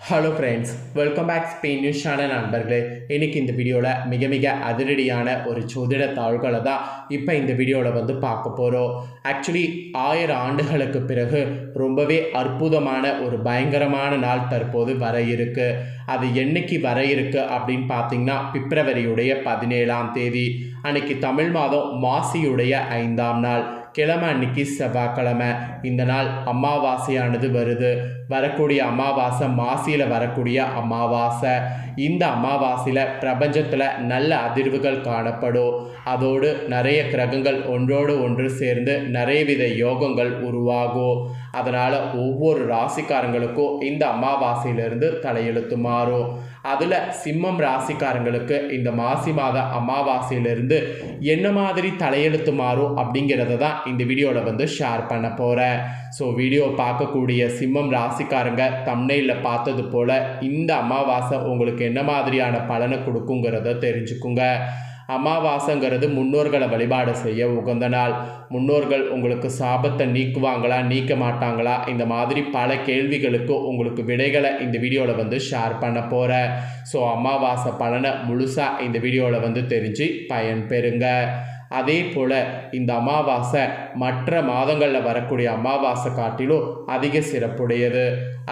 Hello friends, welcome back Spain news channel நண்பர்களே. இன்றைக்கி இந்த வீடியோவில் மிக அதிரடியான ஒரு ஜோதிட தாள்களை தான் இப்போ இந்த வீடியோவில் பார்க்க போகிறோம். ஆக்சுவலி 1000 ஆண்டுகளுக்கு பிறகு ரொம்பவே அற்புதமான ஒரு பயங்கரமான நாள் தற்போது வர இருக்கு. அது என்னைக்கு வர இருக்கு அப்படின்னு பார்த்தீங்கன்னா பிப்ரவரியுடைய 17ஆம் தேதி அன்னைக்கு தமிழ் மாதம் மாசியுடைய 5ஆம் நாள் கிழமை அன்னைக்கு செவ்வாய்க்கிழமை. இந்த நாள் அமாவாசையானது வருது. வரக்கூடிய அமாவாசை மாசியில் வரக்கூடிய அமாவாசை. இந்த அமாவாசையில் பிரபஞ்சத்தில் நல்ல அதிர்வுகள் காணப்படும். அதோடு நிறைய கிரகங்கள் ஒன்றோடு ஒன்று சேர்ந்து நிறைய வித யோகங்கள் உருவாகும். அதனால் ஒவ்வொரு ராசிக்காரங்களுக்கும் இந்த அமாவாசையிலிருந்து தலையெழுத்து மாறும். அதில் சிம்மம் ராசிக்காரங்களுக்கு இந்த மாசி மாத அமாவாசையிலிருந்து என்ன மாதிரி தலையெழுத்து மாறும் அப்படிங்கிறத தான் இந்த வீடியோவில் ஷேர் பண்ண போகிறேன். ஸோ வீடியோ பார்க்கக்கூடிய சிம்மம் ராசிக்காரங்க தம்ப்நெயிலில் பார்த்தது போல் இந்த அமாவாசை உங்களுக்கு என்ன மாதிரியான பலனை கொடுக்குங்கிறத தெரிஞ்சுக்குங்க. அமாவாசைங்கிறது முன்னோர்களை வழிபாடு செய்ய உகந்த நாள். முன்னோர்கள் உங்களுக்கு சாபத்தை நீக்குவாங்களா நீக்க மாட்டாங்களா, இந்த மாதிரி பல கேள்விகளுக்கு உங்களுக்கு விடைகளை இந்த வீடியோவில் ஷேர் பண்ண போகிறேன். ஸோ அமாவாசை பலனை முழுசாக இந்த வீடியோவில் தெரிஞ்சு பயன் பெறுங்க. அதே போல் இந்த அமாவாசை மற்ற மாதங்களில் வரக்கூடிய அமாவாசை காட்டிலும் அதிக சிறப்புடையது.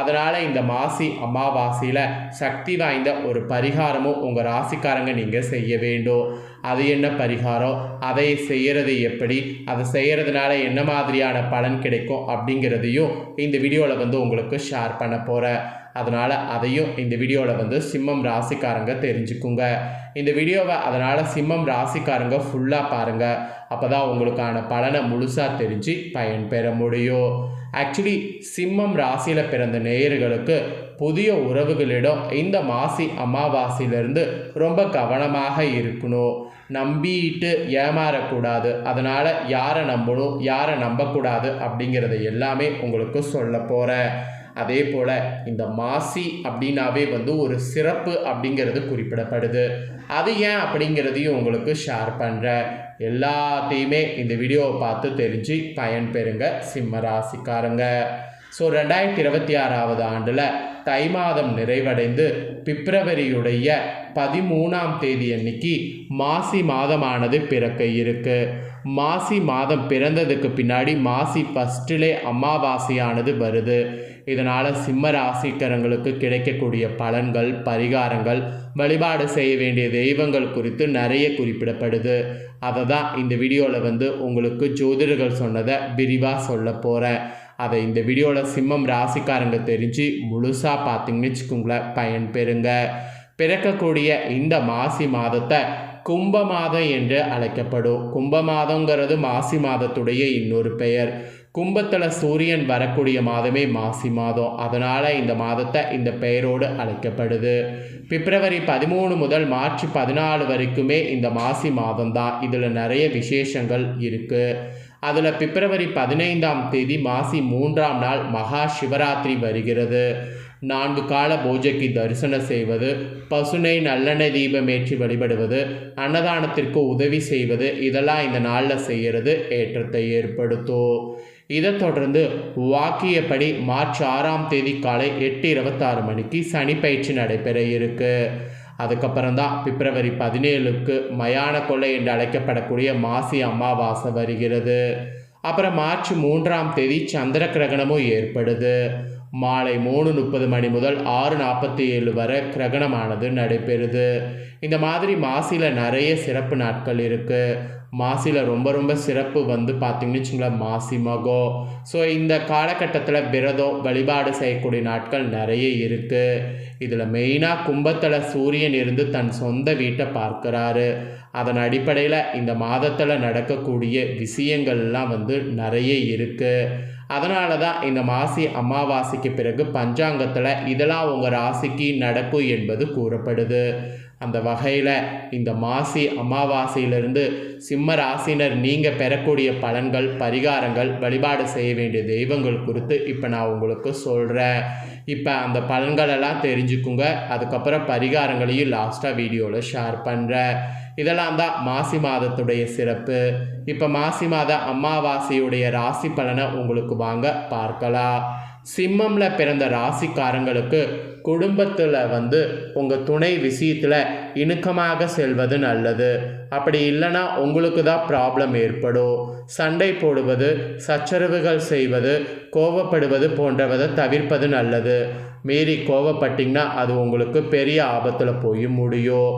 அதனால் இந்த மாசி அமாவாசையில் சக்தி வாய்ந்த ஒரு பரிகாரமும் உங்கள் ராசிக்காரங்க நீங்கள் செய்ய வேண்டும். அது என்ன பரிகாரம், அதை செய்கிறது எப்படி, அதை செய்கிறதுனால என்ன மாதிரியான பலன் கிடைக்கும் அப்படிங்கிறதையும் இந்த வீடியோவில் உங்களுக்கு ஷேர் பண்ண போகிறேன். அதனால் அதையும் இந்த வீடியோவில் சிம்மம் ராசிக்காரங்க தெரிஞ்சுக்குங்க. இந்த வீடியோவை அதனால் சிம்மம் ராசிக்காரங்க ஃபுல்லாக பாருங்கள். அப்போ தான் உங்களுக்கான பலனை முழுசாக தெரிஞ்சு பயன் பெற முடியும். ஆக்சுவலி சிம்மம் ராசியில் பிறந்த நேயர்களுக்கு புதிய உறவுகளிடம் இந்த மாசி அமாவாசையிலிருந்து ரொம்ப கவனமாக இருக்கணும். நம்பிட்டு ஏமாறக்கூடாது. அதனால் யாரை நம்பணும் யாரை நம்பக்கூடாது அப்படிங்கிறத எல்லாமே உங்களுக்கு சொல்ல போகிறேன். அதே போல் இந்த மாசி அப்படின்னாவே ஒரு சிறப்பு அப்படிங்கிறது குறிப்பிடப்படுது. அது ஏன் அப்படிங்கிறதையும் உங்களுக்கு ஷேர் பண்ணுறேன். எல்லாத்தையுமே இந்த வீடியோவை பார்த்து தெரிஞ்சு பயன் பெறுங்க சிம்ம ராசிக்காரங்க. ஸோ 2026ஆவது ஆண்டில் தை மாதம் நிறைவடைந்து பிப்ரவரியுடைய 13ஆம் தேதி அன்னைக்கு மாசி மாதமானது பிறக்க இருக்கு. மாசி மாதம் பிறந்ததுக்கு பின்னாடி மாசி ஃபஸ்ட்டிலே அமாவாசையானது வருது. இதனால் சிம்ம ராசிக்காரங்களுக்கு கிடைக்கக்கூடிய பலன்கள், பரிகாரங்கள், வழிபாடு செய்ய வேண்டிய தெய்வங்கள் குறித்து நிறைய குறிப்பிடப்படுது. அதை தான் இந்த வீடியோவில் உங்களுக்கு ஜோதிடர்கள் சொன்னதை விரிவாக சொல்ல போகிறேன். அதை இந்த வீடியோவில் சிம்மம் ராசிக்காரங்க தெரிஞ்சு முழுசாக பார்த்தீங்கன்னு வச்சுக்கோங்களேன் பயன் பெறுங்க. பிறக்கக்கூடிய இந்த மாசி மாதத்தை கும்ப மாதம் என்று அழைக்கப்படும். கும்ப மாதங்கிறது மாசி மாதத்துடைய இன்னொரு பெயர். கும்பத்தில் சூரியன் வரக்கூடிய மாதமே மாசி மாதம். அதனால் இந்த மாதத்தை இந்த பெயரோடு அழைக்கப்படுது. பிப்ரவரி 13 முதல் மார்ச் 14 வரைக்குமே இந்த மாசி மாதம் தான். இதில் நிறைய விசேஷங்கள் இருக்குது. அதில் பிப்ரவரி 15ஆம் தேதி மாசி 3ஆம் நாள் மகா சிவராத்திரி வருகிறது. 4 கால பூஜைக்கு தரிசனம் செய்வது, பசுனை நல்லெண்ணெய் தீபம் ஏற்றி வழிபடுவது, அன்னதானத்திற்கு உதவி செய்வது, இதெல்லாம் இந்த நாளில் செய்கிறது ஏற்றத்தை ஏற்படுத்தும். இதை தொடர்ந்து வாக்கியப்படி மார்ச் 6ஆம் தேதி காலை 8:26 மணிக்கு சனி பயிற்சி நடைபெற இருக்கு. அதுக்கப்புறம் தான் பிப்ரவரி 17க்கு மயான கொள்ளை என்று அழைக்கப்படக்கூடிய மாசி அமாவாசை வருகிறது. அப்புறம் மார்ச் 3ஆம் தேதி சந்திர கிரகணமும் ஏற்படுது. மாலை 3:30 மணி முதல் 6:47 வரை கிரகணமானது நடைபெறுது. இந்த மாதிரி மாசியில் நிறைய சிறப்பு நாட்கள் இருக்குது. மாசியில் ரொம்ப சிறப்பு பார்த்திங்கன்னு வச்சுங்களேன் மாசி மகம். ஸோ இந்த காலகட்டத்தில் விரதம் வழிபாடு செய்யக்கூடிய நாட்கள் நிறைய இருக்குது. இதில் மெயினாக கும்பத்தில் சூரியன் இருந்து தன் சொந்த வீட்டை பார்க்குறாரு. அதன் அடிப்படையில் இந்த மாதத்தில் நடக்கக்கூடிய விஷயங்கள்லாம் நிறைய இருக்குது. அதனால தான் இந்த மாசி அமாவாசைக்கு பிறகு பஞ்சாங்கத்தில் இதெல்லாம் உங்கள் ராசிக்கு நடக்கும் என்பது கூறப்படுது. அந்த வகையில் இந்த மாசி அமாவாசையிலிருந்து சிம்ம ராசினர் நீங்கள் பெறக்கூடிய பலன்கள், பரிகாரங்கள், வழிபாடு செய்ய வேண்டிய தெய்வங்கள் குறித்து இப்போ நான் உங்களுக்கு சொல்கிறேன். இப்போ அந்த பலன்களெல்லாம் தெரிஞ்சுக்குங்க. அதுக்கப்புறம் பரிகாரங்களையும் லாஸ்ட்டாக வீடியோவில் ஷேர் பண்ணுறேன். இதெல்லாம் தான் மாசி மாதத்துடைய சிறப்பு. இப்போ மாசி மாத அமாவாசையுடைய ராசி பலனை உங்களுக்கு வாங்க பார்க்கலாம். சிம்மமில் பிறந்த ராசிக்காரங்களுக்கு குடும்பத்தில் உங்கள் துணை விஷயத்தில் இணக்கமாக செல்வது நல்லது. அப்படி இல்லைன்னா உங்களுக்கு தான் ப்ராப்ளம் ஏற்படும். சண்டை போடுவது, சச்சரவுகள் செய்வது, கோபப்படுவது போன்றவதை தவிர்ப்பது நல்லது. மீறி கோபப்பட்டிங்கன்னா அது உங்களுக்கு பெரிய ஆபத்தில் போய் முடியும்.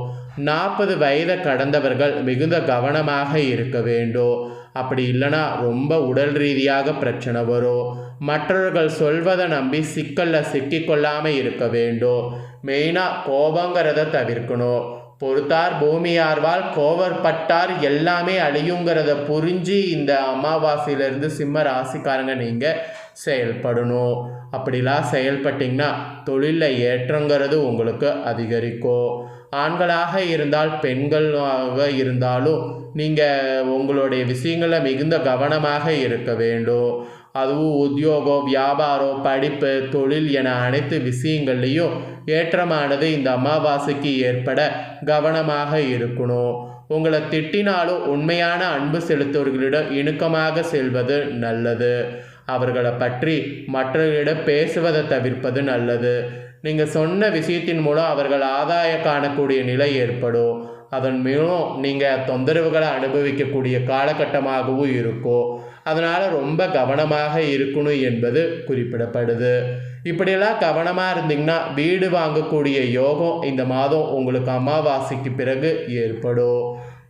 40 வயதை கடந்தவர்கள் மிகுந்த கவனமாக இருக்க வேண்டும். அப்படி இல்லைன்னா ரொம்ப உடல் ரீதியாக பிரச்சனை வரும். மற்றவர்கள் சொல்வதை நம்பி சிக்கலில் சிக்கிக்கொள்ளாமல் இருக்க வேண்டும். மெயினாக கோபங்கிறத தவிர்க்கணும். பொறுத்தார் பூமியார்வால் கோவப்பட்டார் எல்லாமே அழியுங்கிறத புரிஞ்சு இந்த அமாவாசையிலேருந்து சிம்ம ராசிக்காரங்க நீங்கள் செயல்படணும். அப்படிலாம் செயல்பட்டிங்கன்னா தொழிலில் ஏற்றங்கிறது உங்களுக்கு அதிகரிக்கும். ஆண்களாக இருந்தால் பெண்களாக இருந்தாலும் நீங்கள் உங்களுடைய விஷயங்களில் மிகுந்த கவனமாக இருக்க வேண்டும். அதுவும் உத்தியோகம், வியாபாரம், படிப்பு, தொழில் என அனைத்து விஷயங்கள்லேயும் ஏற்றமானது இந்த அமாவாசைக்கு ஏற்பட கவனமாக இருக்கணும். உங்களை திட்டினாலும் உண்மையான அன்பு செலுத்துவர்களிடம் இணக்கமாக செல்வது நல்லது. அவர்களை பற்றி மற்றவர்களிடம் பேசுவதை தவிர்ப்பது நல்லது. நீங்கள் சொன்ன விஷயத்தின் மூலம் அவர்கள் ஆதாயம் காணக்கூடிய நிலை ஏற்படும். அதன் மூலம் நீங்கள் தொந்தரவுகளை அனுபவிக்கக்கூடிய காலகட்டமாகவும் இருக்கும். அதனால் ரொம்ப கவனமாக இருக்கணும் என்பது குறிப்பிடப்படுது. இப்படியெல்லாம் கவனமாக இருந்தீங்கன்னா வீடு வாங்கக்கூடிய யோகம் இந்த மாதம் உங்களுக்கு அமாவாசைக்கு பிறகு ஏற்படும்.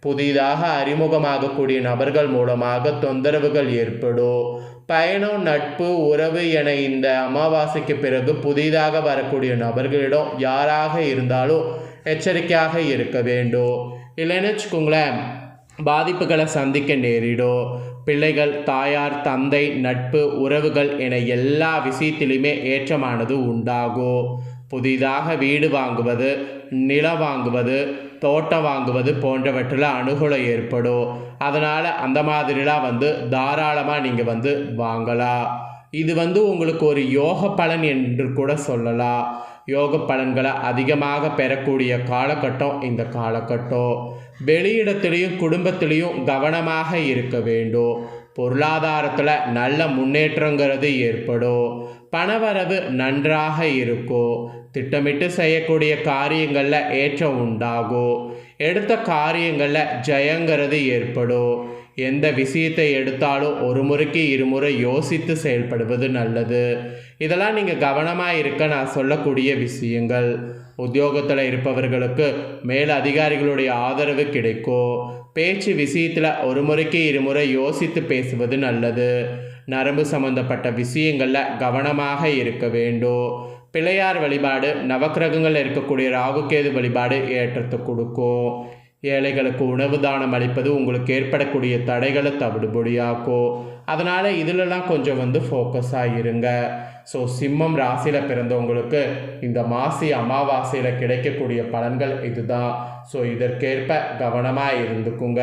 புதிதாக அறிமுகமாகக்கூடிய நபர்கள் மூலமாக தொந்தரவுகள் ஏற்படும். பயணம், நட்பு, உறவு என இந்த அமாவாசைக்கு பிறகு புதிதாக வரக்கூடிய நபர்களிடம் யாராக இருந்தாலும் எச்சரிக்கையாக இருக்க வேண்டும். இல்லைன்னு வச்சுக்கோங்களேன், பாதிப்புகளை சந்திக்க நேரிடும். பிள்ளைகள், தாயார், தந்தை, நட்பு, உறவுகள் என எல்லா விஷயத்திலுமே ஏற்றமானது உண்டாகும். புதிதாக வீடு வாங்குவது, நிலம் வாங்குவது, தோட்டம் வாங்குவது போன்றவற்றில் அனுகூலம் ஏற்படும். அதனால் அந்த மாதிரிலாம் தாராளமாக நீங்கள் வாங்கலாம். இது உங்களுக்கு ஒரு யோக பலன் என்று கூட சொல்லலாம். யோக பலன்களை அதிகமாக பெறக்கூடிய காலகட்டம் இந்த காலகட்டம். வெளியிடத்திலையும் குடும்பத்திலையும் கவனமாக இருக்க வேண்டும். பொருளாதாரத்தில் நல்ல முன்னேற்றங்கிறது ஏற்படும். பணவரவு நன்றாக இருக்கும். திட்டமிட்டு செய்யக்கூடிய காரியங்களில் ஏற்றம் உண்டாகும். எடுத்த காரியங்களில் ஜெயங்கிறது ஏற்படும். எந்த விஷயத்தை எடுத்தாலும் ஒரு முறைக்கு இருமுறை யோசித்து செயல்படுவது நல்லது. இதெல்லாம் நீங்கள் கவனமாக இருக்க நான் சொல்லக்கூடிய விஷயங்கள். உத்தியோகத்தில் இருப்பவர்களுக்கு மேல் அதிகாரிகளுடைய ஆதரவு கிடைக்கும். பேச்சு விஷயத்தில் ஒரு முறைக்கு இருமுறை யோசித்து பேசுவது நல்லது. நரம்பு சம்பந்தப்பட்ட விஷயங்களில் கவனமாக இருக்க வேண்டும். பிள்ளையார் வழிபாடு, நவக்கிரகங்கள் இருக்கக்கூடிய ராகுகேது வழிபாடு ஏற்றத்தை கொடுக்கும். ஏழைகளுக்கு உணவு தானம் அளிப்பது உங்களுக்கு ஏற்படக்கூடிய தடைகளை தவிடுபொடியாக்கும். அதனால் இதிலெல்லாம் கொஞ்சம் ஃபோக்கஸாக இருங்க. ஸோ சிம்மம் ராசியில் பிறந்தவங்களுக்கு இந்த மாசி அமாவாசையில் கிடைக்கக்கூடிய பலன்கள் இதுதான். ஸோ இதற்கேற்ப கவனமாக இருந்துக்குங்க.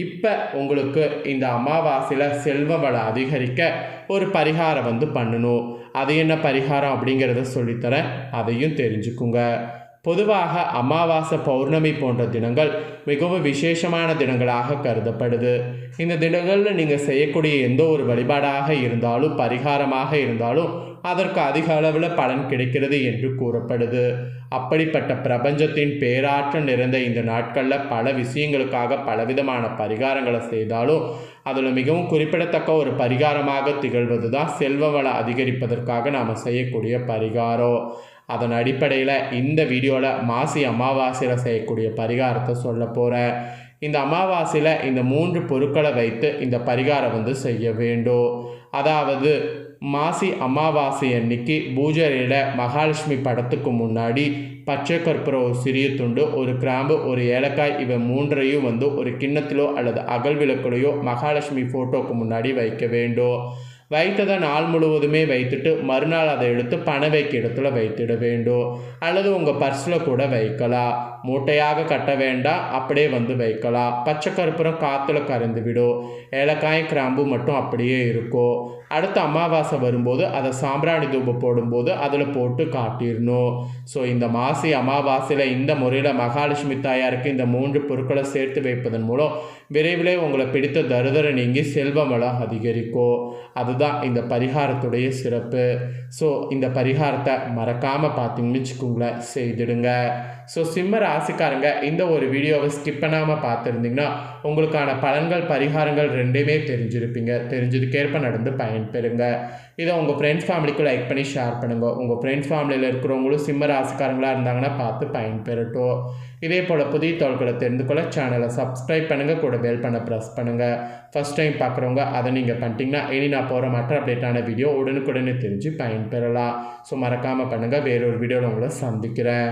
இப்போ உங்களுக்கு இந்த அமாவாசையில் செல்வ வளம் அதிகரிக்க ஒரு பரிகாரம் பண்ணணும். அது என்ன பரிகாரம் அப்படிங்கிறத சொல்லித்தரேன், அதையும் தெரிஞ்சுக்குங்க. பொதுவாக அமாவாசை, பௌர்ணமி போன்ற தினங்கள் மிகவும் விசேஷமான தினங்களாக கருதப்படுது. இந்த தினங்களில் நீங்கள் செய்யக்கூடிய எந்த ஒரு வழிபாடாக இருந்தாலும், பரிகாரமாக இருந்தாலும் அதற்கு அதிக அளவில் பலன் கிடைக்கிறது என்று கூறப்படுது. அப்படிப்பட்ட பிரபஞ்சத்தின் பேராற்றல் நிறைந்த இந்த நாட்களில் பல விஷயங்களுக்காக பலவிதமான பரிகாரங்களை செய்தாலும் அதில் மிகவும் குறிப்பிடத்தக்க ஒரு பரிகாரமாக திகழ்வது தான் செல்வ வளம் அதிகரிப்பதற்காக நாம் செய்யக்கூடிய பரிகாரம். அதன் அடிப்படையில் இந்த வீடியோவில் மாசி அமாவாசையில் செய்யக்கூடிய பரிகாரத்தை சொல்ல போகிறேன். இந்த அமாவாசையில் இந்த 3 பொருட்களை வைத்து இந்த பரிகாரம் செய்ய வேண்டும். அதாவது மாசி அமாவாசை அன்னைக்கு பூஜையில் மகாலட்சுமி படத்துக்கு முன்னாடி பச்சை கற்பூரம், ஒரு சிறிய துண்டு, ஒரு கிராம்பு, ஒரு ஏலக்காய் இவை 3ஐயும் ஒரு கிண்ணத்திலோ அல்லது அகல் விளக்கிலையோ மகாலட்சுமி ஃபோட்டோக்கு முன்னாடி வைக்க வேண்டும். வைத்ததை நாள் முழுவதுமே வைத்துட்டு மறுநாள் அதை எடுத்து பண வைக்க இடத்துல வைத்திட வேண்டும். அல்லது உங்கள் பர்ஸில் கூட வைக்கலாம். மூட்டையாக கட்ட வேண்டாம், அப்படியே வைக்கலாம். பச்சை கற்பூரம் காற்றுல கரைந்து விடும். ஏலக்காய், கிராம்பு மட்டும் அப்படியே இருக்கும். அடுத்த அமாவாசை வரும்போது அதை சாம்பிராணி தூபம் போடும்போது அதில் போட்டு காட்டிடணும். ஸோ இந்த மாசி அமாவாசையில் இந்த முறையில் மகாலட்சுமி தாயாருக்கு இந்த 3 பொருட்களை சேர்த்து வைப்பதன் மூலம் விரைவிலே உங்களை பிடித்த தரிதரை நீங்கி செல்வ வளம் அதிகரிக்கும். அதுதான் இந்த பரிகாரத்துடைய சிறப்பு. ஸோ இந்த பரிகாரத்தை மறக்காமல் பார்த்தீங்கன்னு வச்சுக்கோங்களேன், செய்திடுங்க. ஸோ சிம்ம ராசிக்காரங்க இந்த ஒரு வீடியோவை ஸ்கிப் பண்ணாமல் பார்த்துருந்தீங்கன்னா உங்களுக்கான பலன்கள் பரிகாரங்கள் ரெண்டுமே தெரிஞ்சிருப்பீங்க. தெரிஞ்சதுக்கேற்ப நடந்து பயன்பெறுங்க. இதை உங்கள் ஃப்ரெண்ட்ஸ் ஃபேமிலிக்கு லைக் பண்ணி ஷேர் பண்ணுங்கள். உங்கள் ஃப்ரெண்ட்ஸ் ஃபேமிலியில் இருக்கிறவங்களும் சிம்ம ராசிக்காரங்களாக இருந்தாங்கன்னா பார்த்து பயன்பெறட்டும். இதே போல் புதிய தகவல்களை தெரிந்து கொள்ள சேனலை சப்ஸ்கிரைப் பண்ணுங்கள், கூட பெல் பண்ண ப்ரெஸ் பண்ணுங்கள். ஃபஸ்ட் டைம் பார்க்குறவங்க அதை நீங்கள் பண்ணிட்டீங்கன்னா இனி நான் போகிற மற்ற அப்டேட்டான வீடியோ உடனுக்குடனே தெரிஞ்சு பயன்பெறலாம். ஸோ மறக்காமல் பண்ணுங்கள். வேறொரு வீடியோவில் உங்களை சந்திக்கிறேன்.